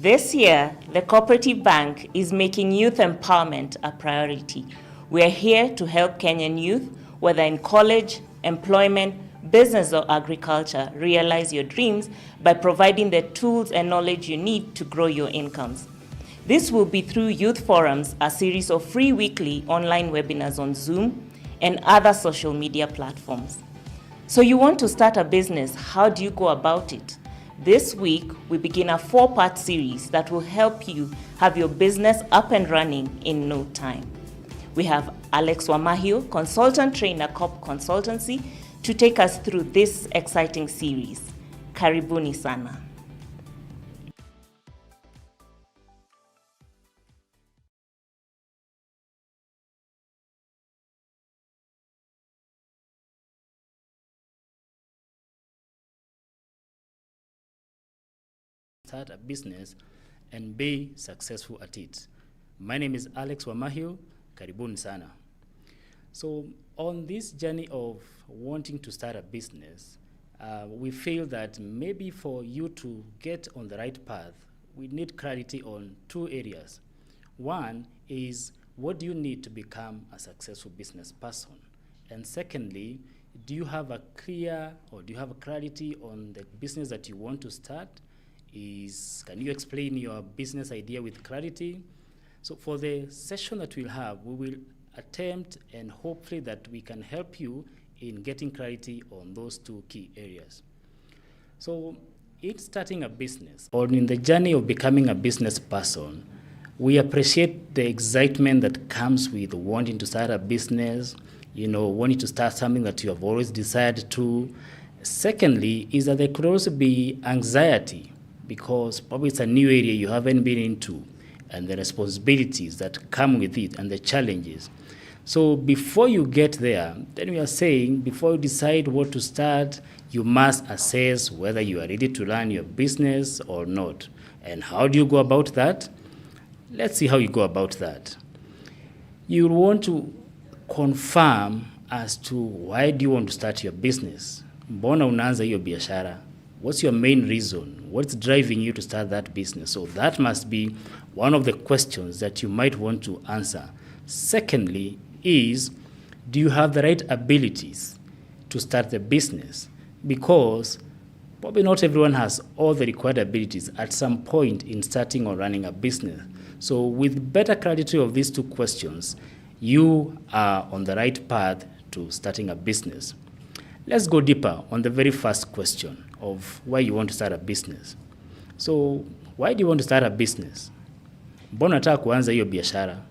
This year, the Cooperative Bank is making youth empowerment a priority. We are here to help Kenyan youth, whether in college, employment, business or agriculture, realize your dreams by providing the tools and knowledge you need to grow your incomes. This will be through youth forums, a series of free weekly online webinars on Zoom and other social media platforms. So you want to start a business, how do you go about it? This week, we begin a 4-part series that will help you have your business up and running in no time. We have Alex Wamahio, consultant trainer, COP Consultancy, to take us through this exciting series. Karibuni sana. Start a business and be successful at it. My name is Alex Wamahio. Karibuni sana. So on this journey of wanting to start a business, we feel that maybe for you to get on the right path, we need clarity on 2 areas. One is, what do you need to become a successful business person? And secondly, do you have a clarity on the business that you want to start? Can you explain your business idea with clarity? So for the session that we'll have, we will attempt and hopefully that we can help you in getting clarity on those 2 key areas. So in starting a business or in the journey of becoming a business person, we appreciate the excitement that comes with wanting to start a business, wanting to start something that you have always desired to. Secondly, is that there could also be anxiety, because probably it's a new area you haven't been into, and the responsibilities that come with it and the challenges. So before you get there, then we are saying, before you decide what to start, you must assess whether you are ready to run your business or not. And how do you go about that? Let's see how you go about that. You want to confirm as to why do you want to start your business. Mbona unaanza hiyo biashara? What's your main reason? What's driving you to start that business? So that must be one of the questions that you might want to answer. Secondly is, do you have the right abilities to start the business? Because probably not everyone has all the required abilities at some point in starting or running a business. So with better clarity of these 2 questions, you are on the right path to starting a business. Let's go deeper on the very first question of why you want to start a business. So why do you want to start a business? Mbona unataka kuanza hiyo biashara?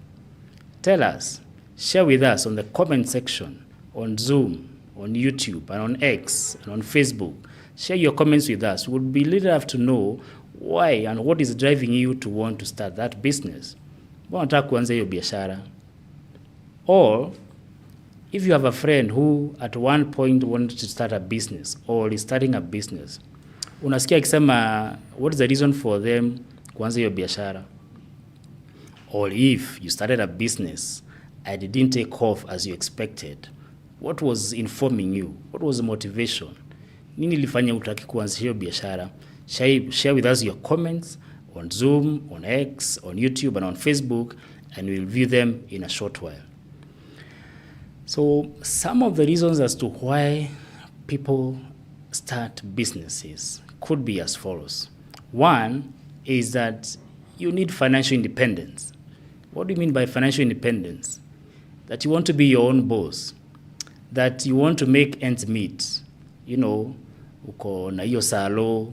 Tell us, share with us on the comment section, on Zoom, on YouTube, and on X, and on Facebook. Share your comments with us. We would be really love to know why and what is driving you to want to start that business. Mbona unataka kuanza hiyo biashara? Or if you have a friend who at one point wanted to start a business or is starting a business, unasikia akisema what is the reason for them kuanza hiyo biashara? Or if you started a business and it didn't take off as you expected, what was informing you? What was the motivation? Nini ilifanya utaki kuanza hiyo biashara? Share with us your comments on Zoom, on X, on YouTube, and on Facebook, and we'll view them in a short while. So some of the reasons as to why people start businesses could be as follows. One is that you need financial independence. What do you mean by financial independence? That you want to be your own boss, that you want to make ends meet. Uko na hiyo salo,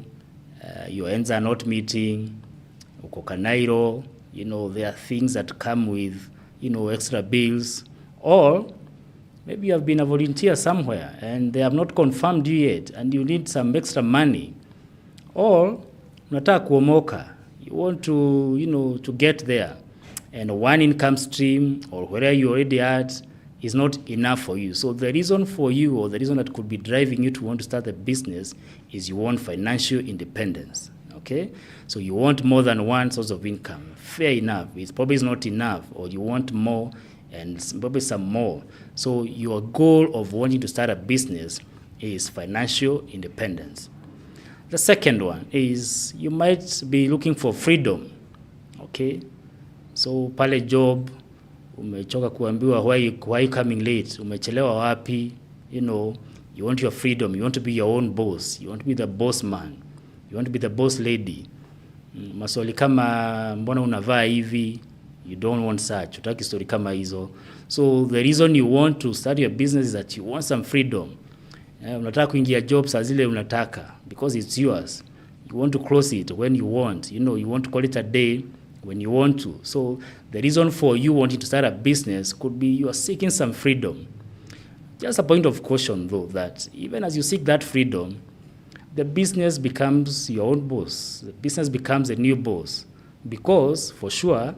your ends are not meeting, uko kanairo, there are things that come with, extra bills. Or maybe you have been a volunteer somewhere and they have not confirmed you yet and you need some extra money. Or unataka kuomoka, you want to, to get there, and one income stream or where you already at is not enough for you. So the reason for you, or the reason that could be driving you to want to start a business, is you want financial independence. Okay? So you want more than one source of income. Fair enough. It's probably not enough, or you want more and probably some more. So your goal of wanting to start a business is financial independence. The second one is you might be looking for freedom. Okay? So pale job, umechoka kuambiwa why you coming late, umechelewa wapi, you want your freedom, you want to be your own boss, you want to be the boss man, you want to be the boss lady. Maswali kama mbona unavaa hivi, you don't want such, utaki story kama hizo. So the reason you want to start your business is that you want some freedom. Unataka kuingia job saa zile unataka because it's yours. You want to close it when you want. You want to call it a day when you want to. So the reason for you wanting to start a business could be you are seeking some freedom. Just a point of caution though, that even as you seek that freedom, the business becomes your own boss. The business becomes a new boss. Because for sure,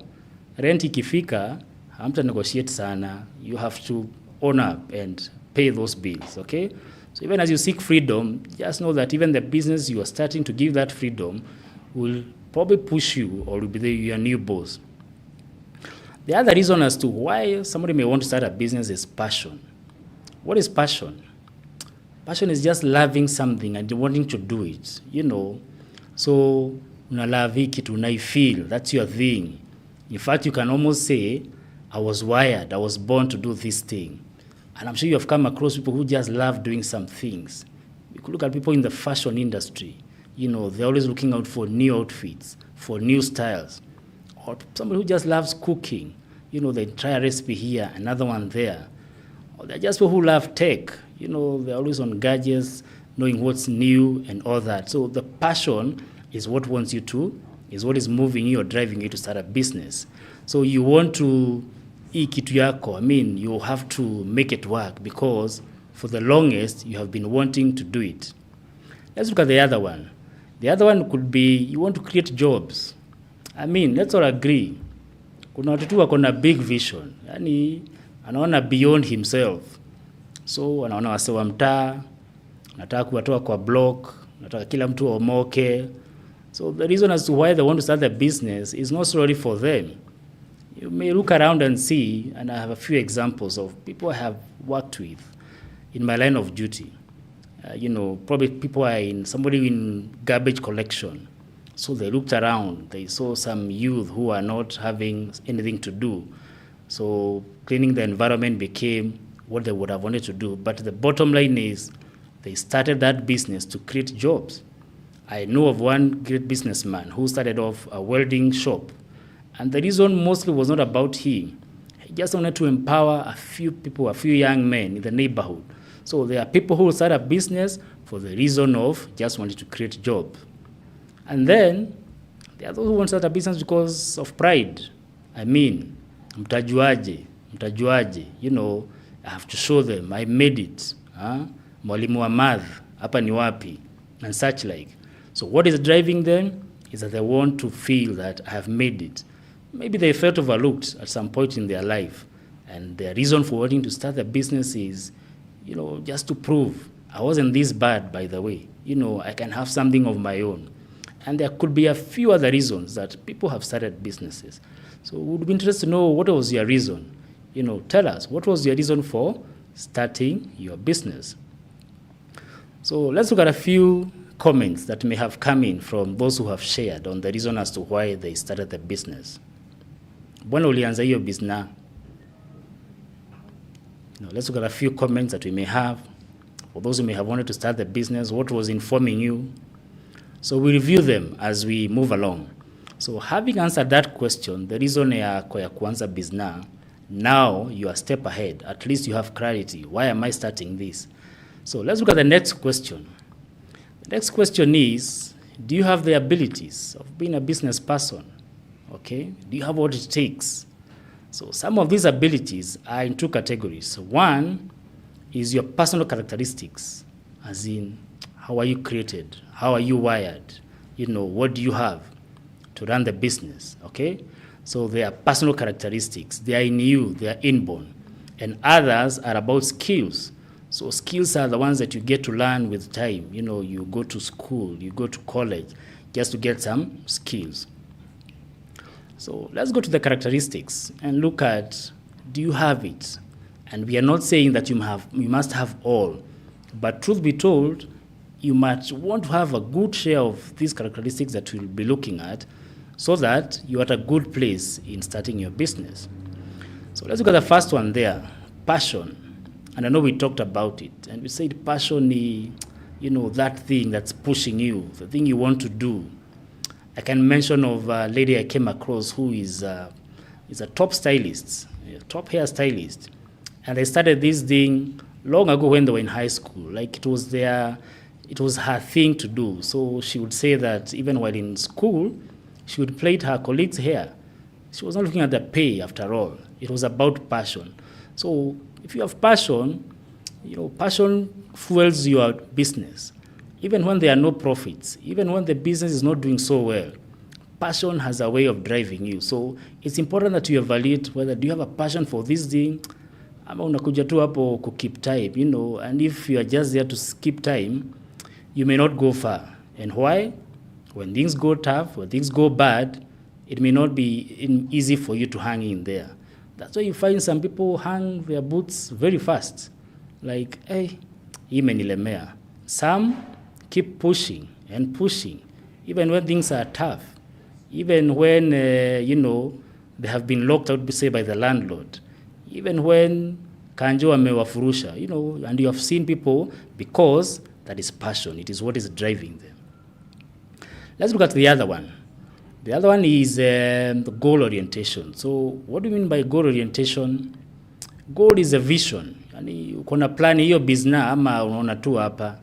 rent ikifika, hamta negotiate sana. You have to own up and pay those bills, okay? So even as you seek freedom, just know that even the business you are starting to give that freedom will probably push you or will be your new boss. The other reason as to why somebody may want to start a business is passion. What is passion? Passion is just loving something and wanting to do it, So, unalove kitu, unaifeel, that's your thing. In fact, you can almost say, I was wired, I was born to do this thing. And I'm sure you have come across people who just love doing some things. You could look at people in the fashion industry. They're always looking out for new outfits, for new styles. Or somebody who just loves cooking. They try a recipe here, another one there. Or they're just people who love tech. They're always on gadgets, knowing what's new and all that. So the passion is what wants you to, is what is moving you or driving you to start a business. So you want to kitu yako, you have to make it work because for the longest you have been wanting to do it. Let's look at the other one. The other one could be you want to create jobs. Let's all agree. Kuna watu tu wako na big vision. Anaona beyond himself. So anaona wase wa mtaa, nataka kuwatoa kwa block, nataka kila mtu omoke. So the reason as to why they want to start the business is not solely for them. You may look around and see, and I have a few examples of people I have worked with in my line of duty. Probably people are somebody in garbage collection. So they looked around, they saw some youth who are not having anything to do. So cleaning the environment became what they would have wanted to do. But the bottom line is they started that business to create jobs. I know of one great businessman who started off a welding shop. And the reason mostly was not about him. He just wanted to empower a few people, a few young men in the neighborhood. So there are people who start a business for the reason of just wanting to create jobs. And then there are those who want to start a business because of pride. Mtajuaje, I have to show them I made it. Mwalimu wa math, hapa ni wapi, and such like. So what is driving them is that they want to feel that I have made it. Maybe they felt overlooked at some point in their life. And their reason for wanting to start a business is, just to prove I wasn't this bad, by the way. I can have something of my own. And there could be a few other reasons that people have started businesses. So we would be interested to know what was your reason. Tell us, what was your reason for starting your business? So let's look at a few comments that may have come in from those who have shared on the reason as to why they started the business. Mbona ulianza hiyo business? Let's look at a few comments that we may have. For those who may have wanted to start the business, what was informing you? So we review them as we move along. So having answered that question, the reason yako ya kuanza business, now you are a step ahead. At least you have clarity. Why am I starting this? So let's look at the next question. The next question is, do you have the abilities of being a business person? Okay? Do you have what it takes? So some of these abilities are in two categories. One is your personal characteristics, as in how are you created? How are you wired? What do you have to run the business? Okay? So they are personal characteristics. They are in you. They are inborn. And others are about skills. So skills are the ones that you get to learn with time. You go to school, you go to college, just to get some skills. So let's go to the characteristics and look at, do you have it? And we are not saying that you must have all. But truth be told, you might want to have a good share of these characteristics that we'll be looking at so that you're at a good place in starting your business. So let's look at the first one there, passion. And I know we talked about it, and we said passion is, that thing that's pushing you, the thing you want to do. I can mention of a lady I came across who is a top stylist, a top hairstylist. And they started this thing long ago when they were in high school. Like it was her thing to do. So she would say that even while in school, she would plait her colleagues' hair. She was not looking at the pay after all. It was about passion. So if you have passion, passion fuels your business. Even when there are no profits, even when the business is not doing so well, passion has a way of driving you. So it's important that you evaluate whether do you have a passion for this thing, ama unakuja tu hapo ku keep time, and if you are just there to skip time, you may not go far. And why? When things go tough, when things go bad, it may not be easy for you to hang in there. That's why you find some people hang their boots very fast. Like, hey, imenilemea. Some keep pushing and pushing, even when things are tough, even when, they have been locked out, say, by the landlord, even when kanjo amewafurusha, and you have seen people because that is passion. It is what is driving them. Let's look at the other one. The other one is goal orientation. So what do you mean by goal orientation? Goal is a vision. Yani uko na plan hiyo business ama unaona tu hapa.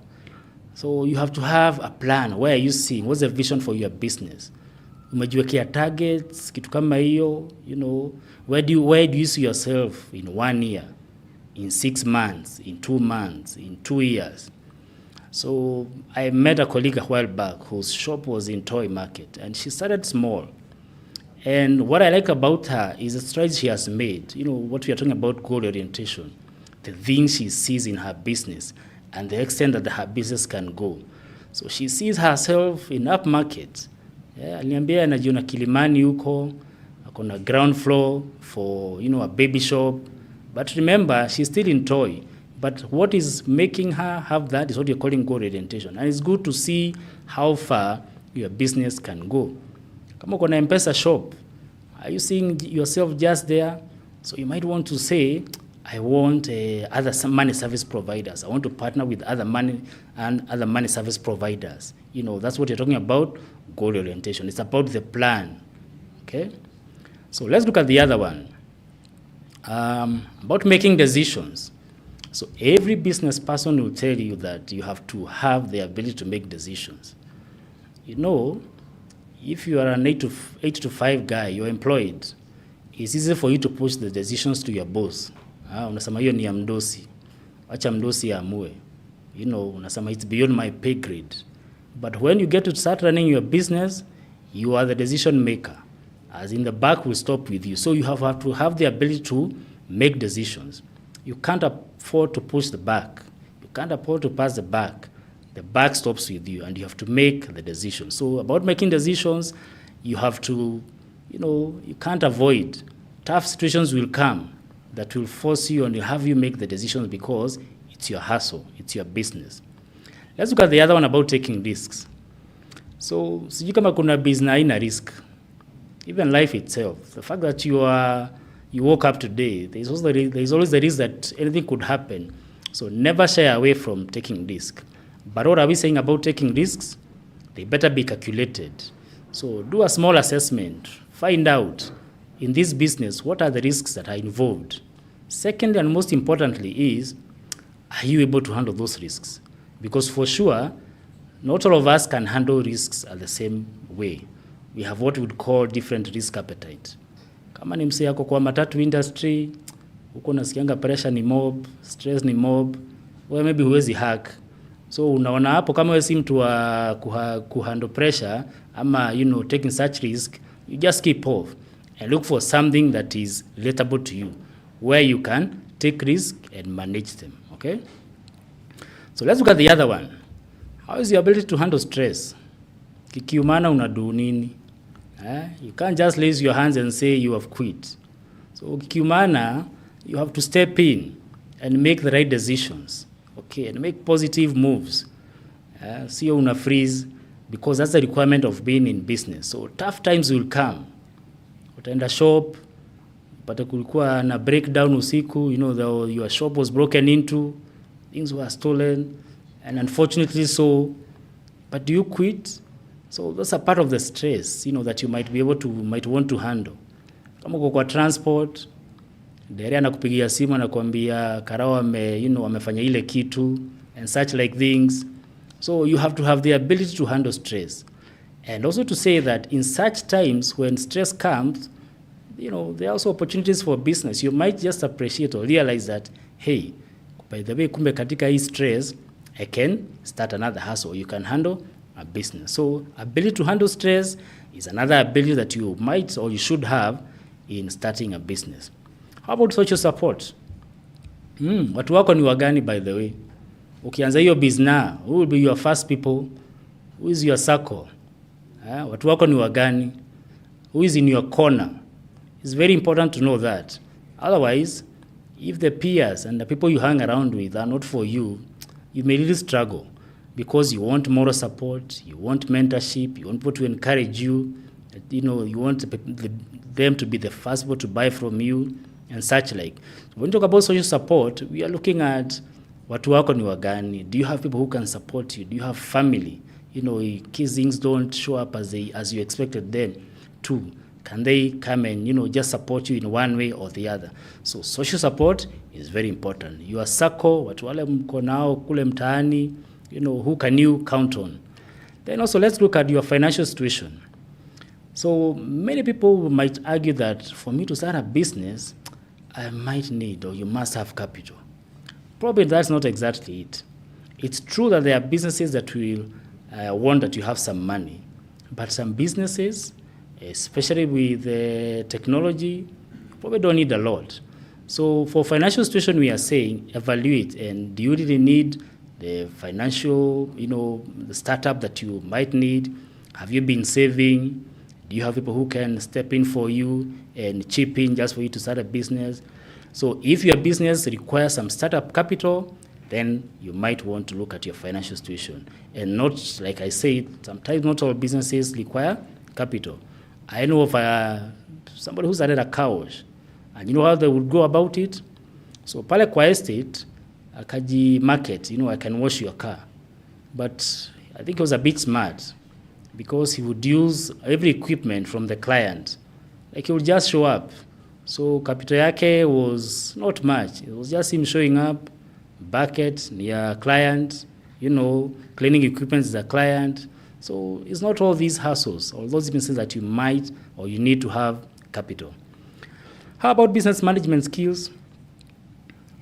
So you have to have a plan. Where are you seeing? What's the vision for your business? Umejiwekea targets, kitu kama hiyo, where do you see yourself in 1 year, in 6 months, in 2 months, in 2 years? So I met a colleague a while back whose shop was in toy market, and she started small. And what I like about her is the strides she has made. What we are talking about goal orientation, the things she sees in her business and the extent that her business can go. So she sees herself in up market. Aliniambia anajiona Kilimani huko, akona ground floor for, a baby shop. But remember, she's still in toy. But what is making her have that is what you're calling goal orientation. And it's good to see how far your business can go. Kama uko na M-Pesa shop, are you seeing yourself just there? So you might want to say, I want other money service providers. I want to partner with other money service providers. That's what you're talking about, goal orientation. It's about the plan. Okay? So let's look at the other one. About making decisions. So every business person will tell you that you have to have the ability to make decisions. If you are an 8 to 5 guy, you're employed, it's easy for you to push the decisions to your boss. Unasema hiyo ni ya mdosi. Acha mdosi amue. Unasema it's beyond my pay grade. But when you get to start running your business, you are the decision maker. As in the back will stop with you. So you have to have the ability to make decisions. You can't afford to push the back. You can't afford to pass the back. The back stops with you, and you have to make the decision. So about making decisions, you have to, you can't avoid. Tough situations will come that will force you and will have you make the decisions because it's your hustle, it's your business. Let's look at the other one about taking risks. So, sijui kama kuna business haina risk. Even life itself, the fact that you woke up today, there's always the risk that anything could happen. So never shy away from taking risk. But what are we saying about taking risks? They better be calculated. So do a small assessment. Find out in this business what are the risks that are involved. Second and most importantly is, are you able to handle those risks? Because for sure, not all of us can handle risks at the same way. We have what we would call different risk appetite. Kama ni msee yako kwa matatu industry, uko nasikianga pressure ni mob, stress ni mob, wewe maybe huwezi hack. So unaona hapo kama wewe si mtu wa kuhandle pressure ama taking such risk, you just keep off and look for something that is relatable to you, where you can take risk and manage them, okay? So let's look at the other one. How is your ability to handle stress? Kikiumana unadu nini? You can't just raise your hands and say you have quit. So kikiumana, you have to step in and make the right decisions, okay, and make positive moves. Sio una freeze, because that's the requirement of being in business. So tough times will come. Utaenda shop, pata kulikuwa na breakdown usiku, your shop was broken into, things were stolen, and unfortunately so, but do you quit? So that's a part of the stress, that you might want to handle. Kama uko kwa transport, dereva anakupigia simu anakuambia karao amefanya ile kitu and such like things. So you have to have the ability to handle stress. And also to say that in such times when stress comes, there are also opportunities for business. You might just appreciate or realize that, hey, by the way, kumbe katika hii stress, I can start another hustle. You can handle a business. So ability to handle stress is another ability that you might or you should have in starting a business. How about social support? Watu wako ni wagani, by the way? Ukianza hiyo business, who will be your first people? Who is your circle? Watu wako ni wagani? Who is in your corner? It's very important to know that. Otherwise, if the peers and the people you hang around with are not for you, you may really struggle, because you want moral support, you want mentorship, you want people to encourage you, you want them to be the first people to buy from you and such like. When we talk about social support, we are looking at watu wako ni wagani. Do you have people who can support you? Do you have family? Kids things don't show up as you expected them to. Can they come and just support you in one way or the other? So social support is very important. Your circle, watu wale mko nao kule mtaani, who can you count on? Then also let's look at your financial situation. So many people might argue that for me to start a business, I might need or you must have capital. Probably that's not exactly it. It's true that there are businesses that will want that you have some money, but some businesses, especially with technology, probably don't need a lot. So for financial situation, we are saying evaluate, and do you really need the financial, the startup that you might need? Have you been saving? Do you have people who can step in for you and chip in just for you to start a business? So if your business requires some startup capital, then you might want to look at your financial situation. And not, like I said, sometimes not all businesses require capital. I know of somebody who started a car wash, and you know how they would go about it? So pale kwa estate, akaji market, I can wash your car. But I think he was a bit smart, because he would use every equipment from the client. Like he would just show up. So capital yake was not much. It was just him showing up, bucket near client, cleaning equipment is a client. So it's not all these hassles, all those businesses that you might or you need to have capital. How about business management skills?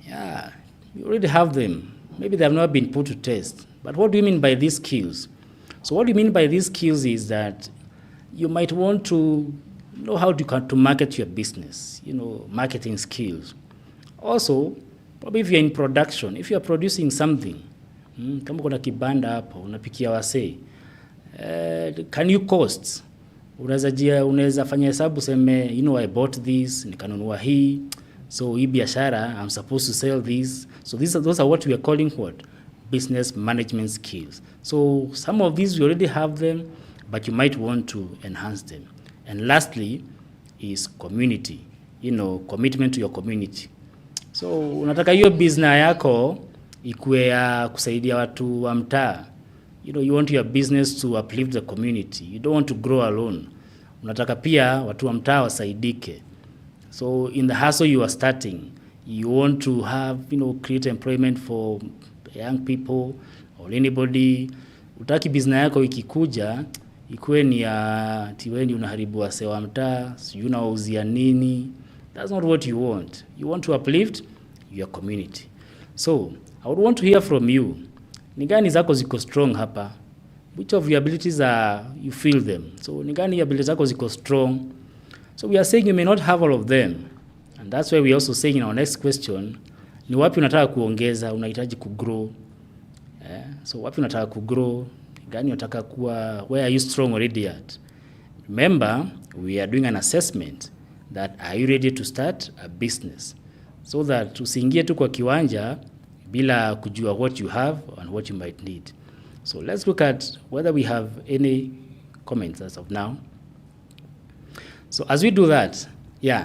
Yeah, you already have them. Maybe they have not been put to test. But what do you mean by these skills? So what do you mean by these skills is that you might want to know how to market your business, marketing skills. Also, probably if you're in production, if you're producing something, kama kuna kibanda hapo, unapikia wasee, can you cost? Unaweza fanya hesabu seme, I bought this, nikanunua hii, so hii biashara, I'm supposed to sell this. So those are what we are calling what? Business management skills. So some of these we already have them, but you might want to enhance them. And lastly is community, commitment to your community. So unataka hiyo business yako ikuwe ya kusaidia watu wa mtaa. You want your business to uplift the community. You don't want to grow alone. Unataka pia watu wa mtaa wasaidike. So in the hustle you are starting, you want to have, create employment for young people or anybody. Utaki business yako ikikuja ikuwe ni ya tiweni unaharibu wasee wa mtaa, sijui unawauzia nini. That's not what you want. You want to uplift your community. So I would want to hear from you. Ni gani zako ziko strong hapa? Which of your abilities you feel them? So ni gani abilities zako ziko strong? So we are saying you may not have all of them. And that's why we also saying in our next question, ni wapi unataka kuongeza, unahitaji kugrow. So wapi unataka kugrow? Gani unataka kuwa, where are you strong already at? Remember, we are doing an assessment that are you ready to start a business? So that usiingie tu kwa kiwanja bila kujua what you have and what you might need. So let's look at whether we have any comments as of now. So as we do that,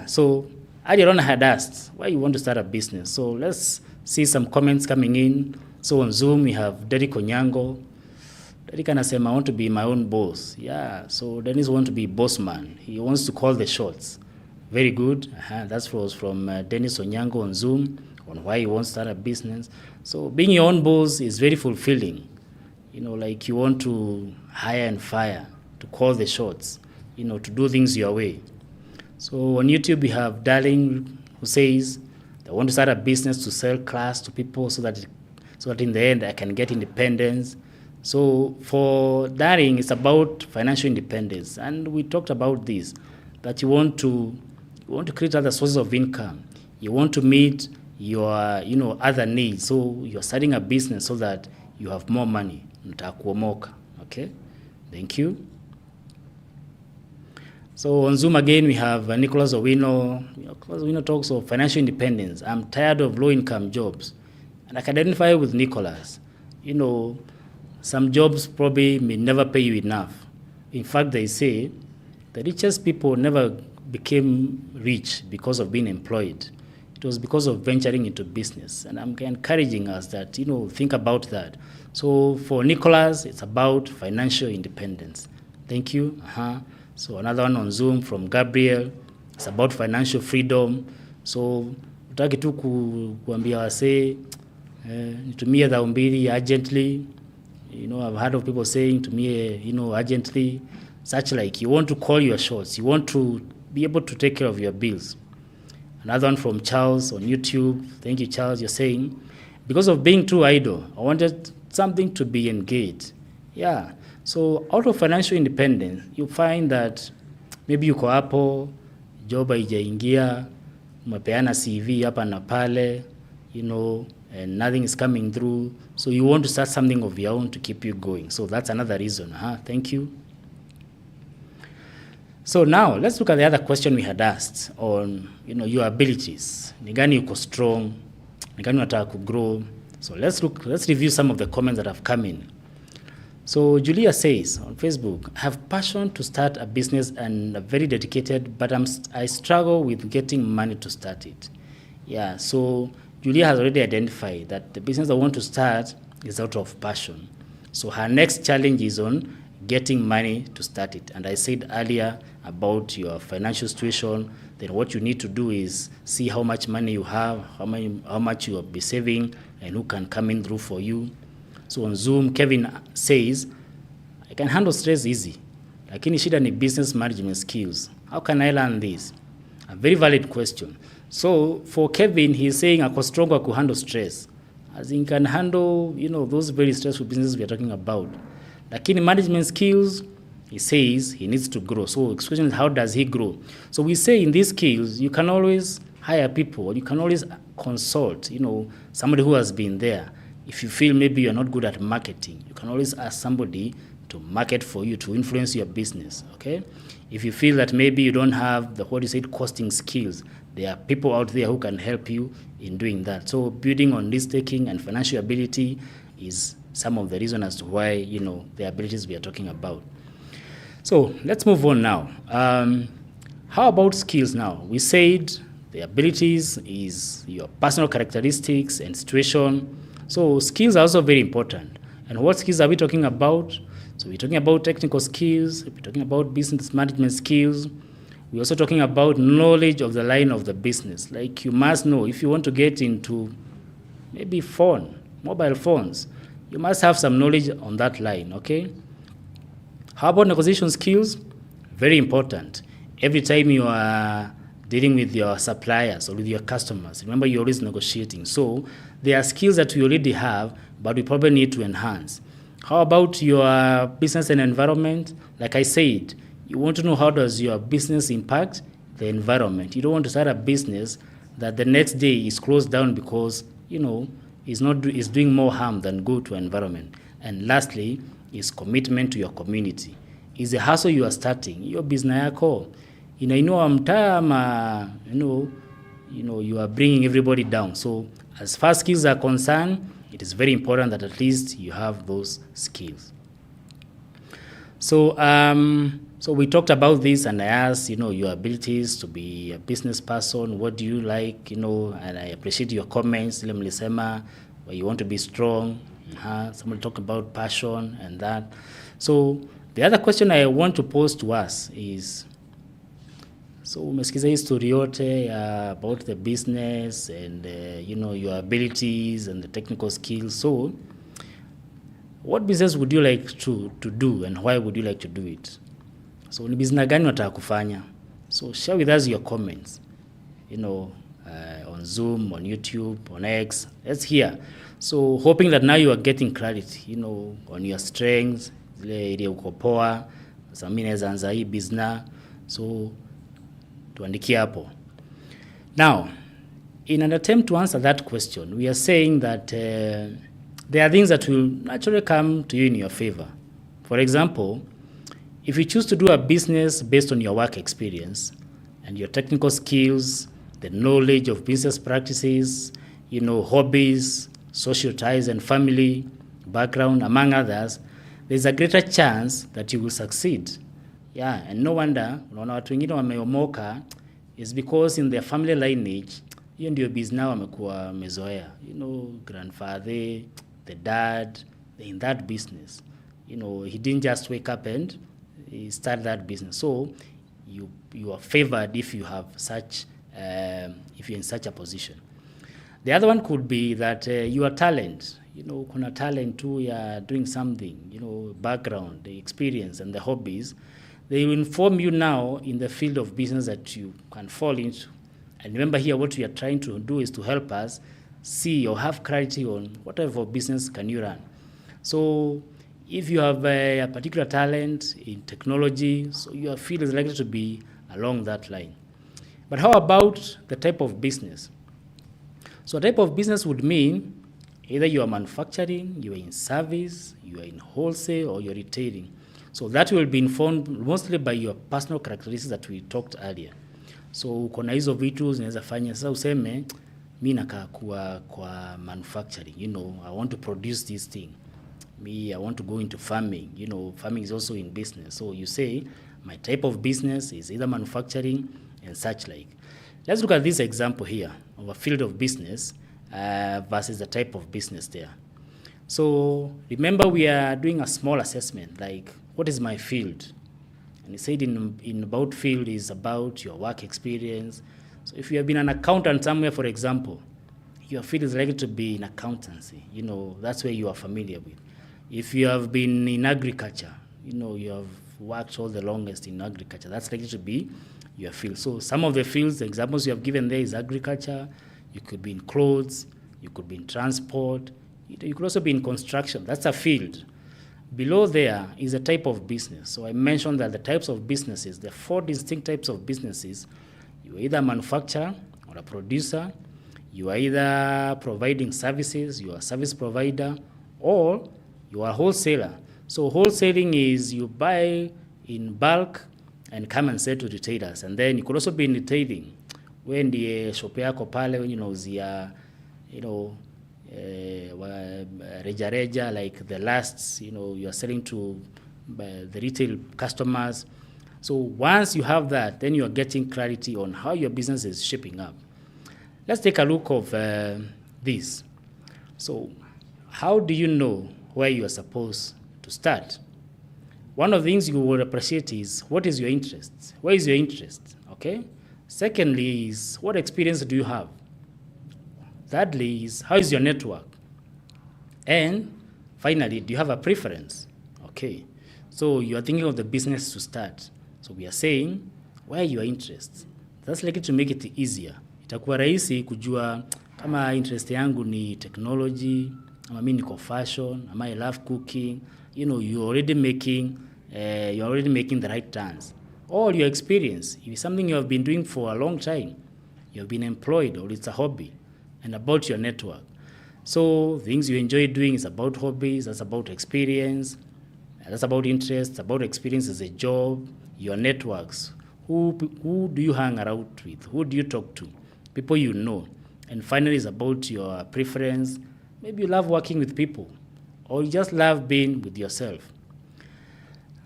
so earlier on I had asked why you want to start a business. So let's see some comments coming in. So on Zoom we have Derek Onyango. Derek anasema I want to be my own boss. Yeah, so Dennis wants to be boss man. He wants to call the shots. Very good. That was from Dennis Onyango on Zoom on why he wants to start a business. So being your own boss is very fulfilling. Like you want to hire and fire, to call the shots, to do things your way. So on YouTube, we have Darling who says, I want to start a business to sell class to people so that in the end I can get independence. So for Darling, it's about financial independence. And we talked about this, that you want to create other sources of income. You want to meet your, other needs. So you're starting a business so that you have more money. Okay, thank you. So on Zoom again, we have Nicholas Owino. Nicholas Owino talks of financial independence. I'm tired of low-income jobs. And I can identify with Nicholas. Some jobs probably may never pay you enough. In fact, they say the richest people never became rich because of being employed. It was because of venturing into business. And I'm encouraging us that, think about that. So for Nicholas, it's about financial independence. Thank you. So another one on Zoom from Gabriel. It's about financial freedom. So utaki tu kuambia wase nitumie dhao mbili urgently. I've heard of people saying tumie, urgently. Such like you want to call your shots. You want to be able to take care of your bills. Another one from Charles on YouTube. Thank you, Charles. You're saying, because of being too idle, I wanted something to be engaged. Yeah. So out of financial independence, you find that maybe uko hapo, job haijaingia, umepeana CV hapa na pale, and nothing is coming through. So you want to start something of your own to keep you going. So that's another reason. Thank you. So now let's look at the other question we had asked on, your abilities. Ni gani uko strong? Ni gani unataka ku grow? So let's review some of the comments that have come in. So Julia says on Facebook, I have passion to start a business and very dedicated, but I struggle with getting money to start it. Yeah, so Julia has already identified that the business I want to start is out of passion. So her next challenge is on getting money to start it. And I said earlier about your financial situation, then what you need to do is see how much money you have, how much you will be saving, and who can come in through for you. So on Zoom, Kevin says, I can handle stress easy. Lakini shida ni business management skills. How can I learn this? A very valid question. So for Kevin, he's saying ako stronger to handle stress. As in can handle, those very stressful businesses we are talking about. Lakini management skills, he says he needs to grow. So the question is, how does he grow? So we say in these skills, you can always hire people. You can always consult, somebody who has been there. If you feel maybe you're not good at marketing, you can always ask somebody to market for you, to influence your business, okay? If you feel that maybe you don't have the, costing skills, there are people out there who can help you in doing that. So building on risk-taking and financial ability is some of the reason as to why, the abilities we are talking about. So let's move on now. How about skills now? We said the abilities is your personal characteristics and situation. So skills are also very important. And what skills are we talking about? So we're talking about technical skills, we're talking about business management skills. We're also talking about knowledge of the line of the business. Like you must know, if you want to get into maybe mobile phones, you must have some knowledge on that line, okay? How about negotiation skills? Very important. Every time you are dealing with your suppliers or with your customers, remember you're always negotiating. So there are skills that we already have, but we probably need to enhance. How about your business and environment? Like I said, you want to know how does your business impact the environment. You don't want to start a business that the next day is closed down because, is doing more harm than good to environment. And lastly, is commitment to your community. Is a hustle you are starting, your business yako, inainua mtaa ama, you are bringing everybody down. So as far as skills are concerned, it is very important that at least you have those skills. So, so we talked about this, and I asked, your abilities to be a business person. What do you like, and I appreciate your comments. Ile mlisema where you want to be strong. Someone talked about passion and that. So the other question I want to pose to us is, so umesikiza hii story yote about the business and your abilities and the technical skills. So what business would you like to do, and why would you like to do it? So ni business gani unataka kufanya? So share with us your comments, on Zoom, on YouTube, on X. Let's hear. So hoping that now you are getting clarity, on your strengths, zile area uko poa, sasa mimi naweza anza hii business. So tuandikie hapo. Now, in an attempt to answer that question, we are saying that there are things that will naturally come to you in your favor. For example, if you choose to do a business based on your work experience and your technical skills, the knowledge of business practices, hobbies, social ties and family background, among others, there's a greater chance that you will succeed. Yeah, and no wonder, unaona watu wengine wameomoka is because in their family lineage, hiyo ndio business wamekuwa wamezoea. Grandfather, the dad, they're in that business. He didn't just wake up and he started that business. So you are favored if you have such, if you're in such a position. The other one could be that your talent, kuna talent too, you're doing something, background, the experience and the hobbies, they will inform you now in the field of business that you can fall into. And remember here, what we are trying to do is to help us see or have clarity on what type of business can you run. So if you have a particular talent in technology, so your field is likely to be along that line. But how about the type of business? So a type of business would mean either you are manufacturing, you are in service, you are in wholesale, or you're retailing. So that will be informed mostly by your personal characteristics that we talked earlier. So kuna hizo vitu zinaweza fanya sasa useme mimi nakaa kwa manufacturing, I want to produce this thing. Me, I want to go into farming. Farming is also in business. So you say my type of business is either manufacturing and such like. Let's look at this example here of a field of business versus the type of business there. So remember, we are doing a small assessment, like what is my field? And he said in about field is about your work experience. So if you have been an accountant somewhere, for example, your field is likely to be in accountancy. That's where you are familiar with. If you have been in agriculture, you have worked all the longest in agriculture, that's likely to be your field. So some of the fields, the examples you have given there is agriculture, you could be in clothes, you could be in transport, you could also be in construction. That's a field. Below there is a type of business. So I mentioned that the types of businesses, there are 4 distinct types of businesses. You are either a manufacturer or a producer, you are either providing services, you are a service provider, or you are a wholesaler. So wholesaling is you buy in bulk and come and sell to retailers. And then you could also be in retailing. When the shop yako pale, when unauzia, reja, like the lasts, you are selling to the retail customers. So once you have that, then you are getting clarity on how your business is shaping up. Let's take a look of this. So how do you know where you are supposed to start? One of the things you will appreciate is what is your interest? Where is your interest? Okay. Secondly is what experience do you have? Thirdly is how is your network? And finally, do you have a preference? Okay. So you are thinking of the business to start. So we are saying where your interests. That's likely to make it easier. Itakuwa rahisi kujua kama interest yangu ni technology, ama mimi niko fashion, ama I love cooking. You're already making the right turns. Or your experience, if it's something you have been doing for a long time, you have been employed or it's a hobby, and about your network. So things you enjoy doing is about hobbies, that's about experience, that's about interests, about experience as a job, your networks. Who do you hang around with? Who do you talk to? People you know. And finally, it's about your preference maybe you love working with people, or you just love being with yourself.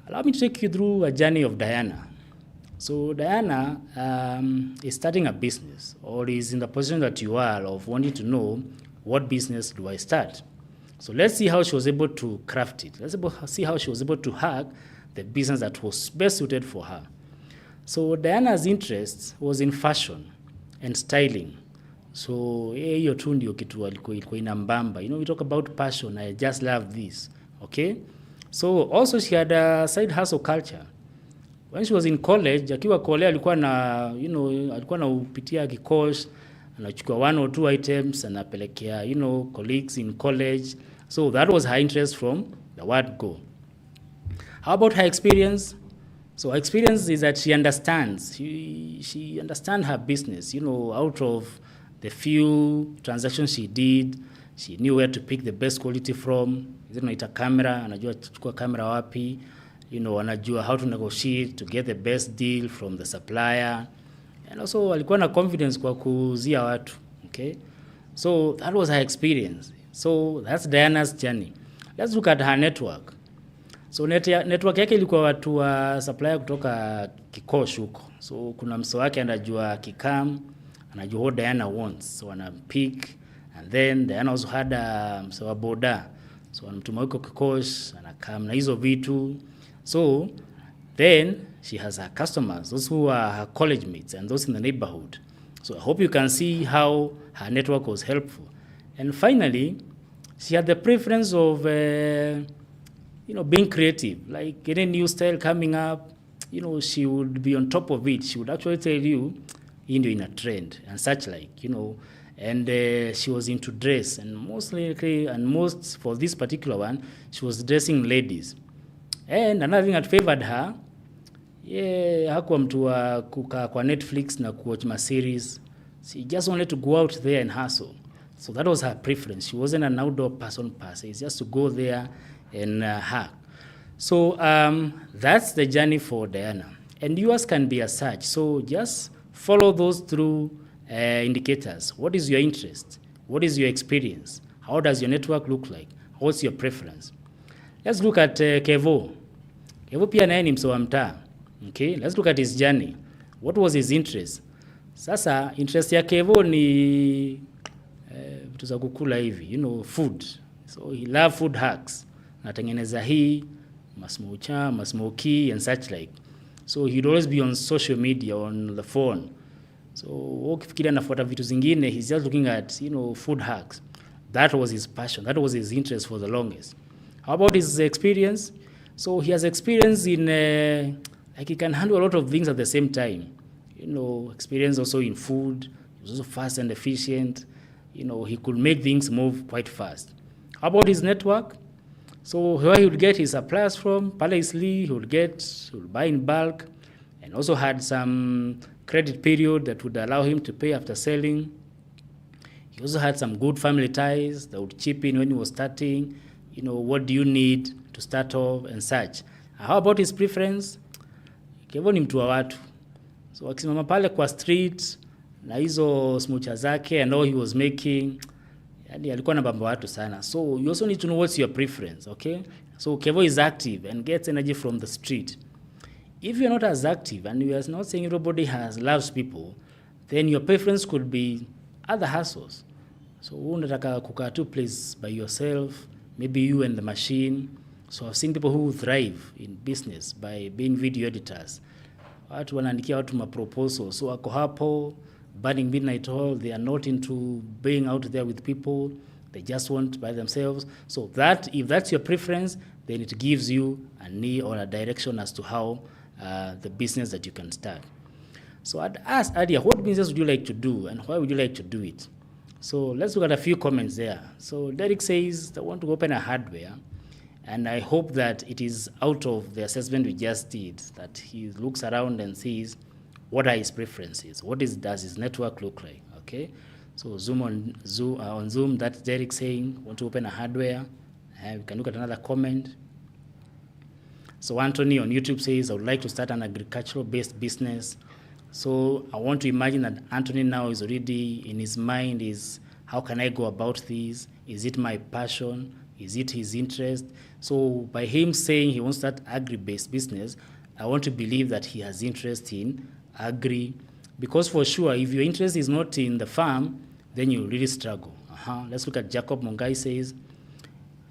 Allow me to take you through a journey of Diana. So Diana is starting a business, or is in the position that you are of wanting to know, what business do I start? So let's see how she was able to craft it. Let's see how she was able to hack the business that was best suited for her. So Diana's interest was in fashion and styling. So hiyo tu ndio kitu ilikuwa inambamba. We talk about passion. I just love this. Okay? So also she had a side hustle culture. When she was in college, akiwa kole alikuwa na, alikuwa na upitia kikosh, anachukua 1 or 2 items, anapelekea, colleagues in college. So that was her interest from the word go. How about her experience? So her experience is that she understands. She understands her business. Out of the few transactions she did, she knew where to pick the best quality from. Ita camera, anajua kuchukua camera wapi. Anajua how to negotiate to get the best deal from the supplier. And also alikuwa na confidence kwa kuuzia watu. Okay? So that was her experience. So that's Diana's journey. Let's look at her network. So network yake ilikuwa watu wa supplier kutoka Kikosh huko. So kuna mso wake anajua Kikam, anajua what Diana wants. So ana pick, and then Diana also had mso wa boda. So anamtuma huko Kikosh, anakam na hizo vitu. So then she has her customers, those who are her college mates and those in the neighborhood. So I hope you can see how her network was helpful. And finally, she had the preference of being creative, like any new style coming up, she would be on top of it. She would actually tell you, in a trend and such like, and she was into dress, and most for this particular one, she was dressing ladies. And another thing that favored her, hakuwa mtu wa kukaa kwa Netflix na kuwatch ma series. She just wanted to go out there and hustle. So that was her preference. She wasn't an outdoor person per se. It's just to go there and hack. So that's the journey for Diana. And yours can be as such. So just follow those through indicators. What is your interest? What is your experience? How does your network look like? What's your preference? Let's look at Kevo. Kevo pia naye ni mso wa mtaa. Okay, let's look at his journey. What was his interest? Sasa interest ya Kevo ni vitu za kukula hivi, food. So he loved food hacks. Natengeneza hii, masmocha, masmoki and such like. So he'd always be on social media, on the phone. So ukifikiria anafuata vitu zingine, he's just looking at, food hacks. That was his passion. That was his interest for the longest. How about his experience? So he has experience in, he can handle a lot of things at the same time. Experience also in food. He was also fast and efficient. He could make things move quite fast. How about his network? So where he would get his suppliers from, Palaisley, he would buy in bulk, and also had some credit period that would allow him to pay after selling. He also had some good family ties that would chip in when he was starting. What do you need to start off and such. How about his preference? Kevo ni mtu wa watu. So akisimama pale kwa street na hizo smucha zake and all he was making, alikuwa na bamba watu sana. So you also need to know what's your preference, okay? So Kevo is active and gets energy from the street. If you're not as active, and we are not saying everybody loves people, then your preference could be other hustles. So unataka kukaa tu place by yourself, maybe you and the machine. So I've seen people who thrive in business by being video editors. Watu wanaandikia watu proposals. So wako hapo, burning midnight oil, they are not into being out there with people. They just want by themselves. So if that's your preference, then it gives you a need or a direction as to how the business that you can start. So I'd ask Adia, what business would you like to do and why would you like to do it? So let's look at a few comments there. So Derek says, I want to open a hardware, and I hope that it is out of the assessment we just did, that he looks around and sees what are his preferences, does his network look like, okay? So on Zoom, that's Derek saying, want to open a hardware. We can look at another comment. So Anthony on YouTube says, I would like to start an agricultural-based business. So I want to imagine that Anthony now is already, in his mind, is How can I go about this? Is it my passion? Is it his interest? So by him saying he wants to start agri-based business, I want to believe that he has interest in agri, because for sure, if your interest is not in the farm, then you really struggle. Let's look at Jacob Mungai says,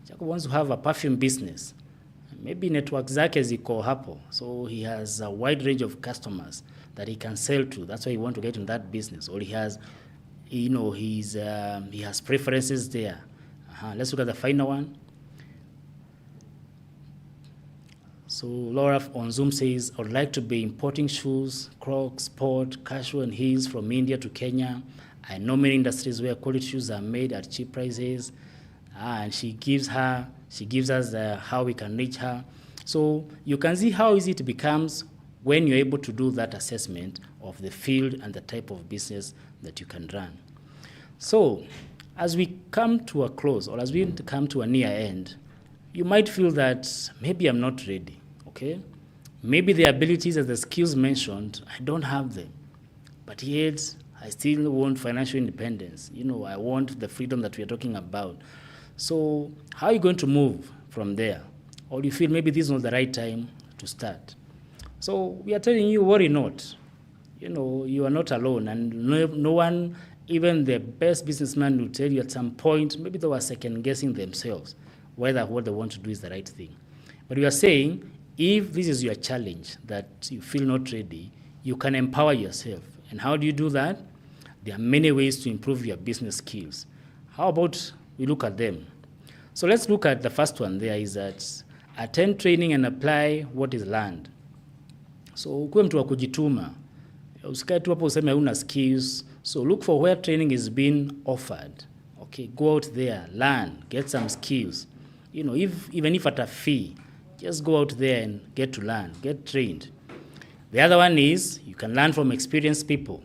Jacob wants to have a perfume business. Maybe network zake ziko hapo, so he has a wide range of customers that he can sell to. That's why he wants to get in that business. Or he has, he has preferences there. Let's look at the final one. So Laura on Zoom says, I would like to be importing shoes, Crocs, sport, casual and heels from India to Kenya. I know many industries where quality shoes are made at cheap prices. And she gives us how we can reach her. So you can see how easy it becomes when you're able to do that assessment of the field and the type of business that you can run. So as we come to a close, or as we come to a near end, you might feel that maybe I'm not ready, okay? Maybe the abilities and the skills mentioned, I don't have them. But yet, I still want financial independence. I want the freedom that we are talking about. So how are you going to move from there? Or do you feel maybe this is not the right time to start? So we are telling you, worry not. You are not alone, and no one, even the best businessman, will tell you at some point, maybe they were second-guessing themselves whether what they want to do is the right thing. But we are saying, if this is your challenge, that you feel not ready, you can empower yourself. And how do you do that? There are many ways to improve your business skills. How about we look at them? So let's look at the first one there, is that attend training and apply what is learned. So ukuwe mtu wa kujituma. Usikae tu hapo useme huna skills. So look for where training is being offered. Okay, go out there, learn, get some skills. Even if at a fee, just go out there and get to learn, get trained. The other one is you can learn from experienced people.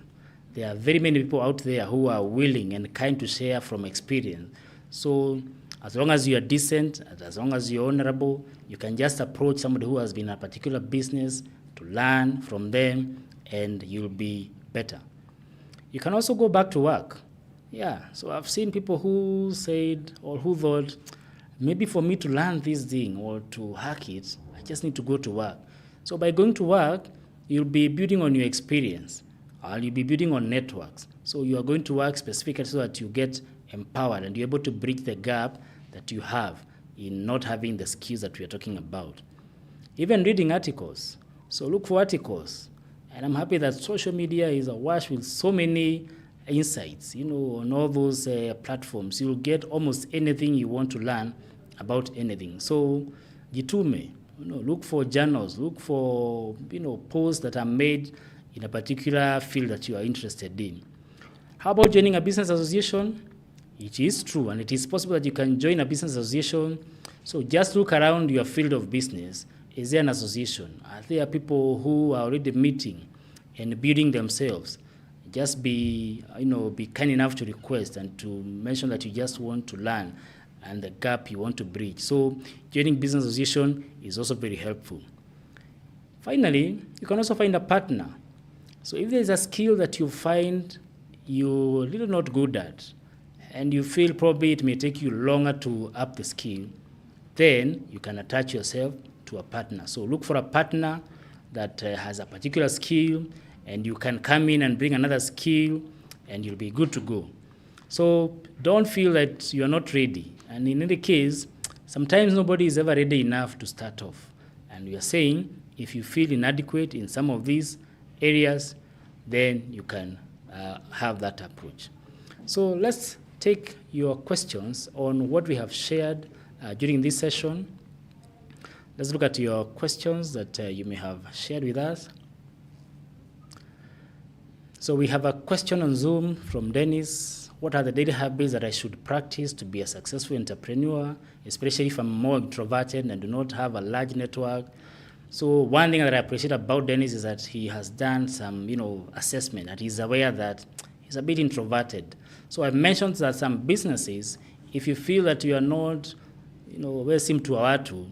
There are very many people out there who are willing and kind to share from experience. So as long as you are decent, as long as you're honorable, you can just approach somebody who has been in a particular business to learn from them, and you'll be better. You can also go back to work. Yeah, so I've seen people who said or who thought, maybe for me to learn this thing or to hack it, I just need to go to work. So by going to work, you'll be building on your experience, or you'll be building on networks. So you are going to work specifically so that you get empowered and you're able to bridge the gap that you have in not having the skills that we are talking about. Even reading articles. So look for articles. And I'm happy that social media is awash with so many insights, on all those platforms. You'll get almost anything you want to learn about anything. So jitume, look for journals, look for, posts that are made in a particular field that you are interested in. How about joining a business association? It is true, and it is possible that you can join a business association. So just look around your field of business. Is there an association? Are there people who are already meeting and building themselves? Just be kind enough to request and to mention that you just want to learn and the gap you want to bridge. So joining business association is also very helpful. Finally, you can also find a partner. So if there's a skill that you find you're really not good at, and you feel probably it may take you longer to up the skill, then you can attach yourself to a partner. So look for a partner that has a particular skill, and you can come in and bring another skill, and you'll be good to go. So don't feel that you're not ready. And in any case, sometimes nobody is ever ready enough to start off. And we are saying, if you feel inadequate in some of these areas, then you can have that approach. So let's take your questions on what we have shared during this session. Let's look at your questions that you may have shared with us. So we have a question on Zoom from Dennis. What are the daily habits that I should practice to be a successful entrepreneur, especially if I'm more introverted and do not have a large network? So one thing that I appreciate about Dennis is that he has done some, assessment, and he's aware that he's a bit introverted. So I've mentioned that some businesses, if you feel that you are not, very sim to watu,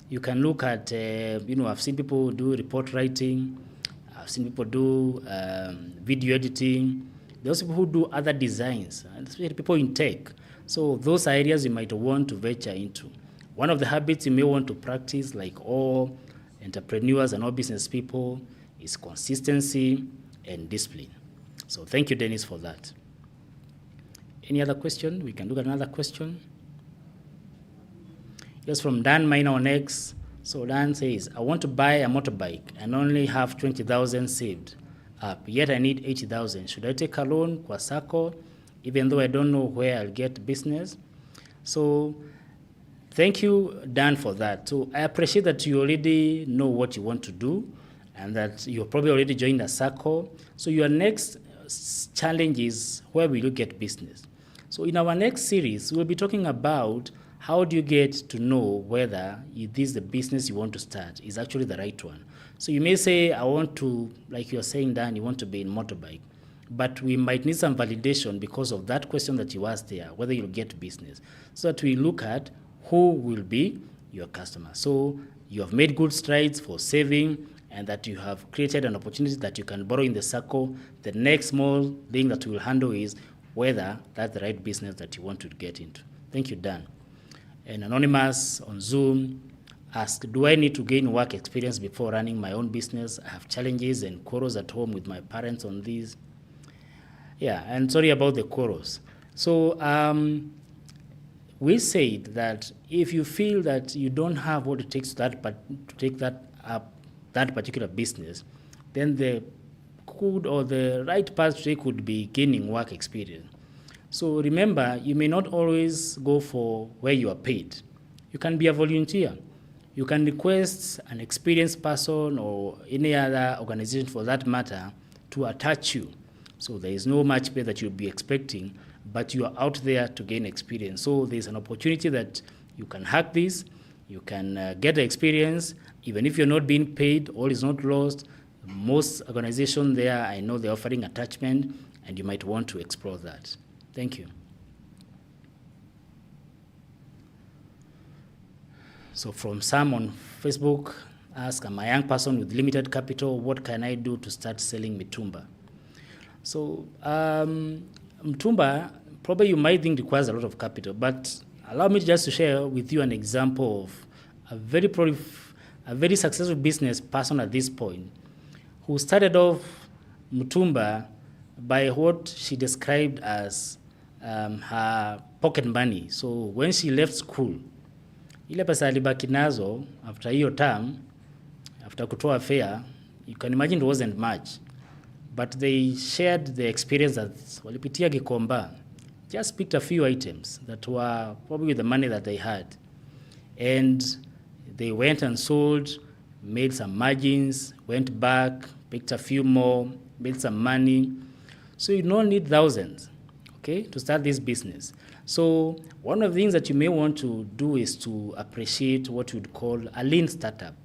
you can look at, I've seen people do report writing, I've seen people do video editing, Those people who do other designs, and especially people in tech. So those areas you might want to venture into. One of the habits you may want to practice, like all entrepreneurs and all business people, is consistency and discipline. So thank you, Dennis, for that. Any other question? We can look at another question. Yes, from Dan Minor on X. So Dan says, I want to buy a motorbike and only have 20,000 saved up, yet I need 80,000. Should I take a loan kwa sacco, even though I don't know where I'll get business? So thank you, Dan, for that. So I appreciate that you already know what you want to do and that you've probably already joined a sacco. So your next challenge is, where will you get business? So in our next series, we'll be talking about how do you get to know whether this the business you want to start is actually the right one. So you may say, I want to, like you're saying, Dan, you want to be in motorbike, but we might need some validation because of that question that you asked there, whether you'll get business. So that we look at who will be your customer. So you have made good strides for saving and that you have created an opportunity that you can borrow in the circle. The next small thing that we will handle is whether that's the right business that you want to get into. Thank you, Dan. And Anonymous on Zoom asked, do I need to gain work experience before running my own business? I have challenges and quarrels at home with my parents on these. Yeah, and sorry about the quarrels. So we said that if you feel that you don't have what it takes to take that up, that particular business, then the right path to take would be gaining work experience. So remember, you may not always go for where you are paid. You can be a volunteer. You can request an experienced person or any other organization for that matter to attach you. So there is no much pay that you'll be expecting, but you are out there to gain experience. So there's an opportunity that you can hack this, you can get the experience, even if you're not being paid, all is not lost. Most organizations there, I know they're offering attachment, and you might want to explore that. Thank you. So from Sam on Facebook, ask, I'm a young person with limited capital, what can I do to start selling mitumba? So mitumba, probably you might think requires a lot of capital, but allow me just to share with you an example of a very successful business person at this point who started off mitumba by what she described as her pocket money. So when she left school, ile pesa alibaki nazo after hiyo term, after kutoa fare, you can imagine it wasn't much. But they shared the experience that walipitia Gikomba, just picked a few items that were probably the money that they had. And they went and sold, made some margins, went back, picked a few more, made some money. So you don't need thousands, okay, to start this business. So one of the things that you may want to do is to appreciate what you'd call a lean startup,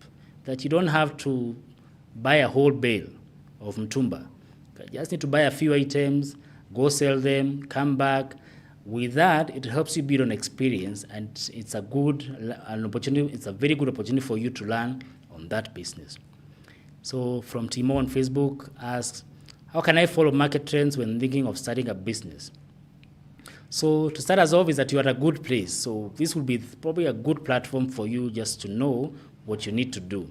that you don't have to buy a whole bale of mtumba. You just need to buy a few items, go sell them, come back. With that, it helps you build on experience, and it's a opportunity. It's a very good opportunity for you to learn on that business. So from Timo on Facebook asks, how can I follow market trends when thinking of starting a business? So to start us off is that you are at a good place. So this will be probably a good platform for you just to know what you need to do.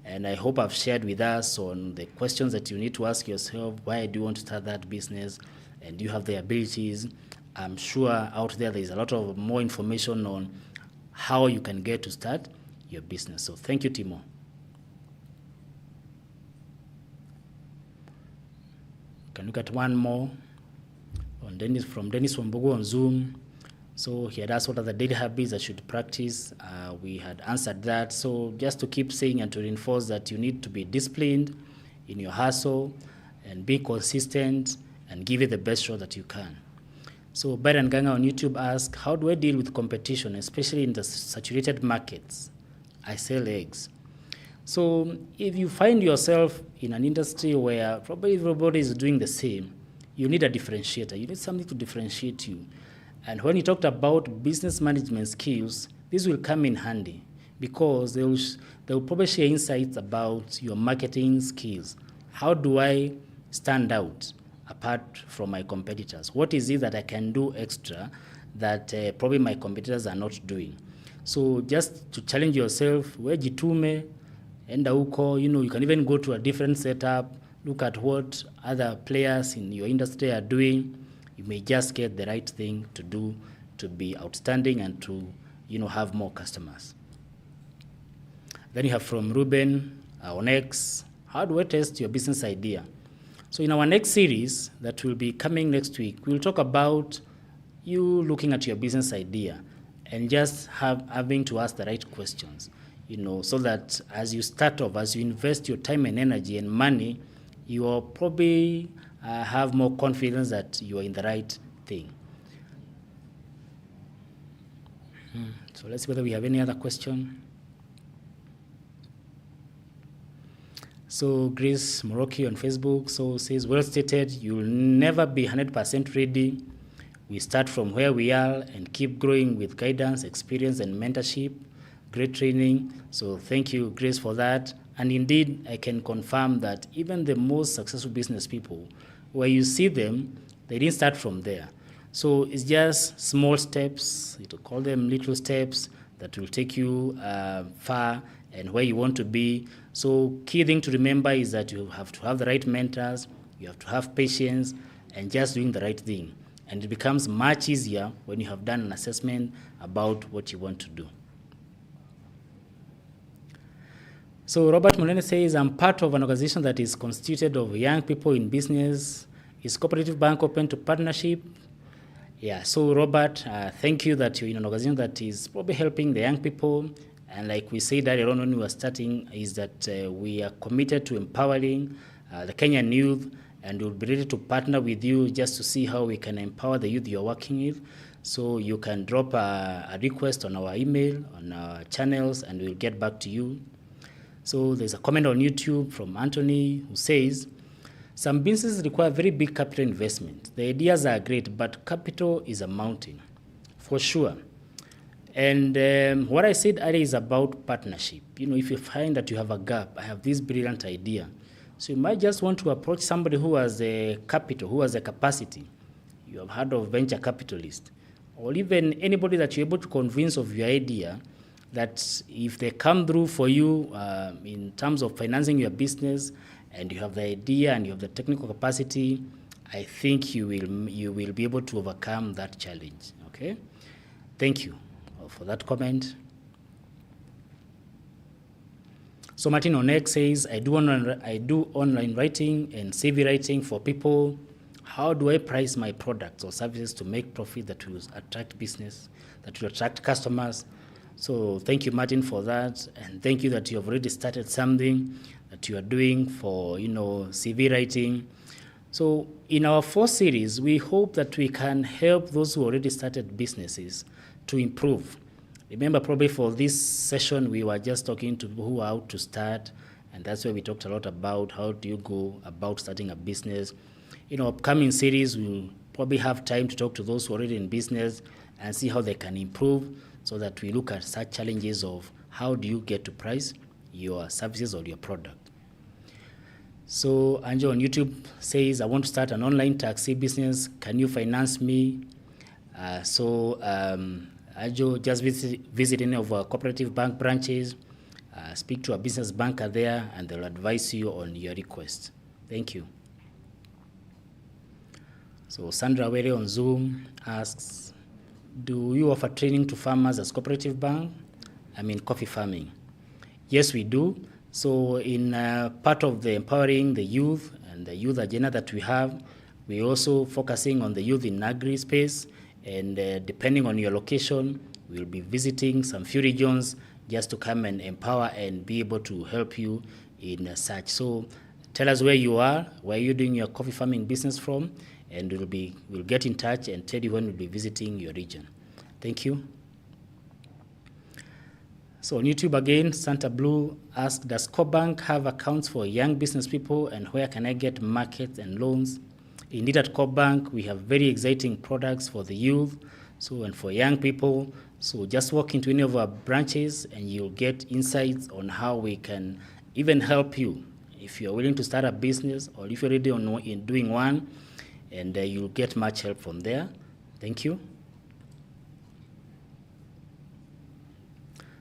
And I hope I've shared with us on the questions that you need to ask yourself. Why do you want to start that business? And do you have the abilities? I'm sure out there is a lot of more information on how you can get to start your business. So thank you, Timo. Can look at one more on Dennis from Wambugu on Zoom. So he had asked what are the daily habits I should practice. We had answered that. So just to keep saying and to reinforce that you need to be disciplined in your hustle and be consistent and give it the best shot that you can. So Byron Ganga on YouTube asked, how do I deal with competition, especially in the saturated markets? I sell eggs. So if you find yourself in an industry where probably everybody is doing the same, you need a differentiator. You need something to differentiate you. And when you talked about business management skills, this will come in handy because they will probably share insights about your marketing skills. How do I stand out? apart from my competitors? What is it that I can do extra that probably my competitors are not doing? So just to challenge yourself, we jitume, enda huko, you can even go to a different setup, look at what other players in your industry are doing. You may just get the right thing to do to be outstanding and to, have more customers. Then you have from Ruben, our next, how do I test your business idea? So in our next series that will be coming next week, we'll talk about you looking at your business idea and just having to ask the right questions, so that as you start off, as you invest your time and energy and money, you will probably have more confidence that you are in the right thing. So let's see whether we have any other question. So Grace Moroki on Facebook says, well stated, you'll never be 100% ready. We start from where we are and keep growing with guidance, experience, and mentorship. Great training. So thank you, Grace, for that. And indeed, I can confirm that even the most successful business people, where you see them, they didn't start from there. So it's just small steps, you call them little steps, that will take you far and where you want to be. So key thing to remember is that you have to have the right mentors, you have to have patience, and just doing the right thing. And it becomes much easier when you have done an assessment about what you want to do. So Robert Mulene says, I'm part of an organization that is constituted of young people in business. Is Cooperative Bank open to partnership? Yeah, so Robert, thank you that you're in an organization that is probably helping the young people. And like we said earlier on when we were starting, is that we are committed to empowering the Kenyan youth, and we'll be ready to partner with you just to see how we can empower the youth you're working with. So you can drop a request on our email, on our channels, and we'll get back to you. So there's a comment on YouTube from Anthony who says, some businesses require very big capital investment. The ideas are great, but capital is a mountain, for sure. And what I said earlier is about partnership. If you find that you have a gap, I have this brilliant idea. So you might just want to approach somebody who has a capital, who has a capacity. You have heard of venture capitalists, or even anybody that you're able to convince of your idea, that if they come through for you in terms of financing your business, and you have the idea and you have the technical capacity, I think you will be able to overcome that challenge. Okay? Thank you for that comment. So Martin Onek says, I do online writing and CV writing for people. How do I price my products or services to make profit that will attract business, that will attract customers? So thank you, Martin, for that. And thank you that you have already started something that you are doing for, CV writing. So in our 4th series, we hope that we can help those who already started businesses to improve. Remember, probably for this session, we were just talking to people who are out to start, and that's where we talked a lot about how do you go about starting a business. In our upcoming series, we'll probably have time to talk to those who are already in business and see how they can improve, so that we look at such challenges of how do you get to price your services or your product. So Angel on YouTube says, I want to start an online taxi business. Can you finance me? Angel, just visit any of our Cooperative Bank branches, speak to a business banker there, and they'll advise you on your request. Thank you. So Sandra Were on Zoom asks, do you offer training to farmers as Cooperative Bank? I mean coffee farming. Yes, we do. So in part of the empowering the youth and the youth agenda that we have, we're also focusing on the youth in agri space, and depending on your location, we'll be visiting some few regions just to come and empower and be able to help you in such. So tell us where you are, where you're doing your coffee farming business from, and we'll get in touch and tell you when we'll be visiting your region. Thank you. So on YouTube again, Santa Blue asks, does CoBank have accounts for young business people, and where can I get markets and loans? Indeed, at CoBank, we have very exciting products for the youth, and for young people. So just walk into any of our branches and you'll get insights on how we can even help you. If you're willing to start a business, or if you're already doing one, and you'll get much help from there. Thank you.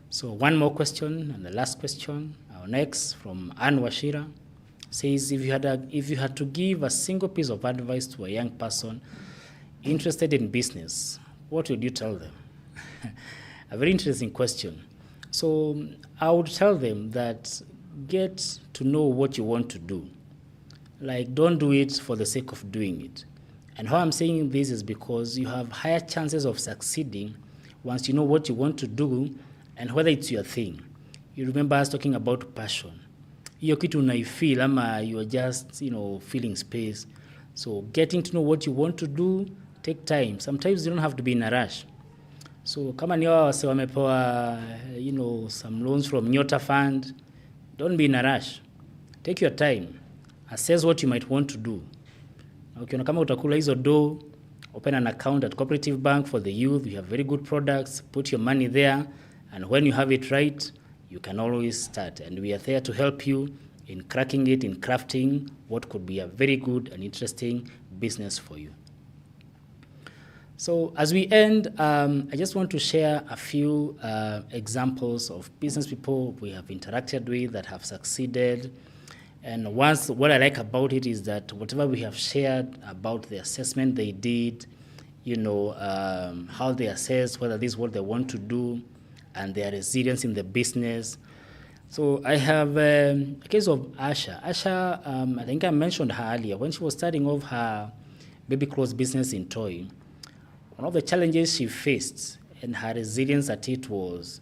So one more question, and the last question, our next from Ann Washira, says, if you had to give a single piece of advice to a young person interested in business, what would you tell them? A very interesting question. So I would tell them that get to know what you want to do. Like, don't do it for the sake of doing it. And how I'm saying this is because you have higher chances of succeeding once you know what you want to do and whether it's your thing. You remember us talking about passion. Hiyo kitu unaifeel ama you're just, filling space. So getting to know what you want to do, take time. Sometimes you don't have to be in a rush. So kama ni wao wase wamepewa, some loans from Nyota Fund, don't be in a rush. Take your time. Assess what you might want to do. Ukiona kama utakula hizo do, open an account at Co-operative Bank for the youth. We have very good products. Put your money there. And when you have it right, you can always start. And we are there to help you in cracking it, in crafting what could be a very good and interesting business for you. So as we end, I just want to share a few examples of business people we have interacted with that have succeeded. And what I like about it is that whatever we have shared about the assessment they did, how they assess whether this is what they want to do, and their resilience in the business. So I have a case of Asha. Asha, I think I mentioned her earlier. When she was starting off her baby clothes business in Toy, one of the challenges she faced and her resilience at it was,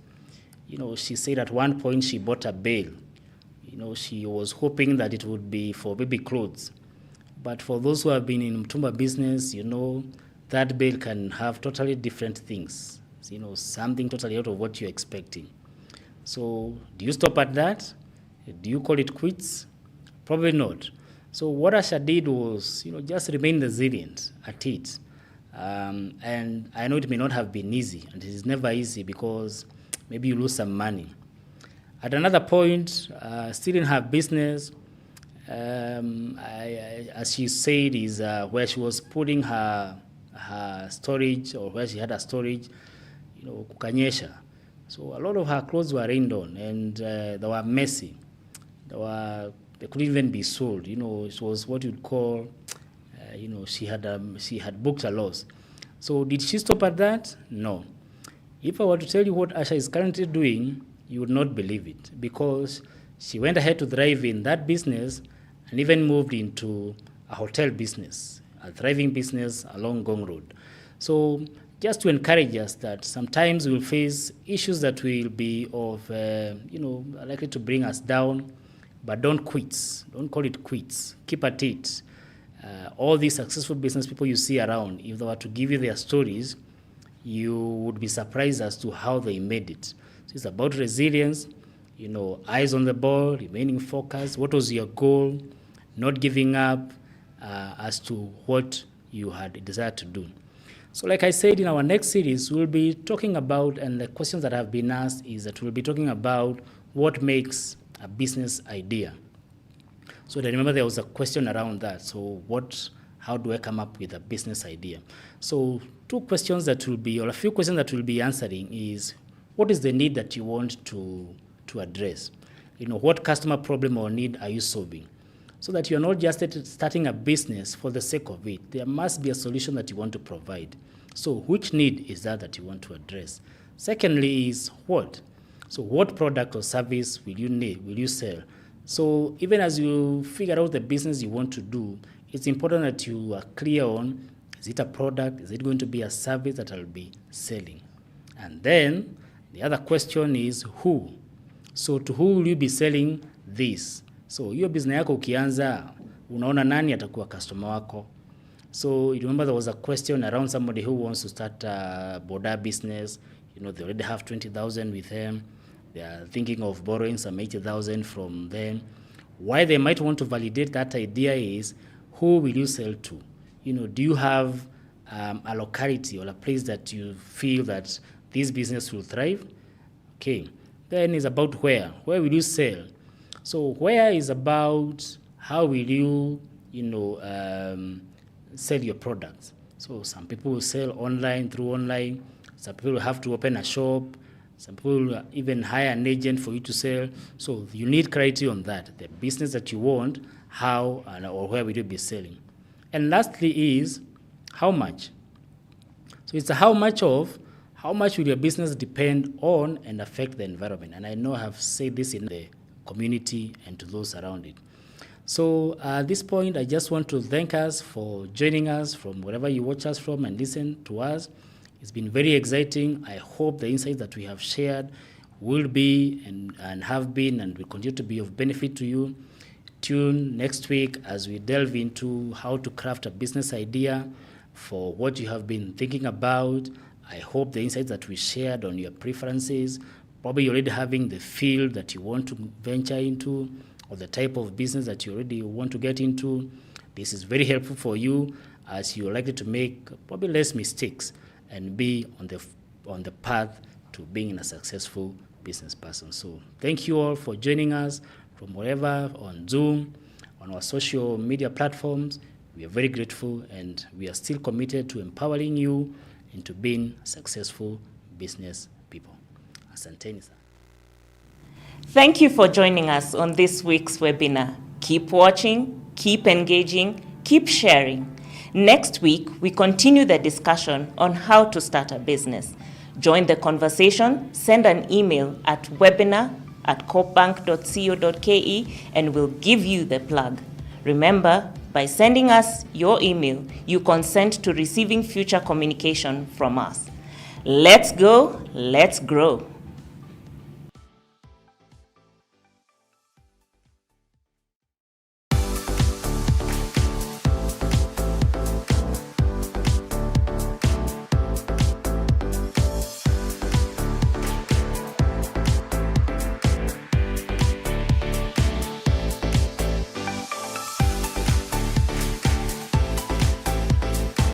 she said at one point she bought a bale. She was hoping that it would be for baby clothes. But for those who have been in Mtumba business, that bale can have totally different things. Something totally out of what you're expecting. So do you stop at that? Do you call it quits? Probably not. So what Asha did was, just remain resilient at it. And I know it may not have been easy, and it is never easy because maybe you lose some money. At another point, still in her business, as she said, is where she was putting her storage, or where she had a storage, kukanyesha. So a lot of her clothes were rained on, and they were messy. They couldn't even be sold. It was what you'd call, she had booked a loss. So did she stop at that? No. If I were to tell you what Asha is currently doing, you would not believe it, because she went ahead to thrive in that business and even moved into a hotel business, a thriving business along Gong Road. So just to encourage us that sometimes we'll face issues that will be of, likely to bring us down, but don't quit. Don't call it quits. Keep at it. All these successful business people you see around, if they were to give you their stories, you would be surprised as to how they made it. So it's about resilience, eyes on the ball, remaining focused. What was your goal? Not giving up as to what you had desired to do. So like I said, in our next series, we'll be talking about, and the questions that have been asked is that we'll be talking about what makes a business idea. So remember there was a question around that. So how do I come up with a business idea? So a few questions that we'll be answering is, what is the need that you want to address? What customer problem or need are you solving? So that you're not just starting a business for the sake of it. There must be a solution that you want to provide. So which need is that you want to address? Secondly is what? So what product or service will you sell? So even as you figure out the business you want to do, it's important that you are clear on, is it a product? Is it going to be a service that I'll be selling? And then the other question is who? So to who will you be selling this? So hiyo business yako ukianza, unaona nani atakuwa customer wako? So you remember there was a question around somebody who wants to start a border business. They already have 20,000 with them. They are thinking of borrowing some 80,000 from them. Why they might want to validate that idea is, who will you sell to? Do you have a locality or a place that you feel that this business will thrive? Okay. Then it's about where. Where will you sell? So where is about how will you, sell your products. So some people will sell through online. Some people will have to open a shop. Some people will even hire an agent for you to sell. So you need clarity on that, the business that you want, how or where will you be selling. And lastly is how much. So it's a how much will your business depend on and affect the environment. And I know I have said this in the community and to those around it. So at this point, I just want to thank us for joining us from wherever you watch us from and listen to us. It's been very exciting. I hope the insights that we have shared will be and have been and will continue to be of benefit to you. Tune next week as we delve into how to craft a business idea for what you have been thinking about. I hope the insights that we shared on your preferences, probably you're already having the field that you want to venture into or the type of business that you already want to get into. This is very helpful for you as you're likely to make probably less mistakes and be on the path to being a successful business person. So thank you all for joining us from wherever, on Zoom, on our social media platforms. We are very grateful and we are still committed to empowering you into being successful business people. Asanteni sana. Thank you for joining us on this week's webinar. Keep watching, keep engaging, keep sharing. Next week, we continue the discussion on how to start a business. Join the conversation, send an email at webinar@coopbank.co.ke and we'll give you the plug. Remember, by sending us your email, you consent to receiving future communication from us. Let's go, let's grow.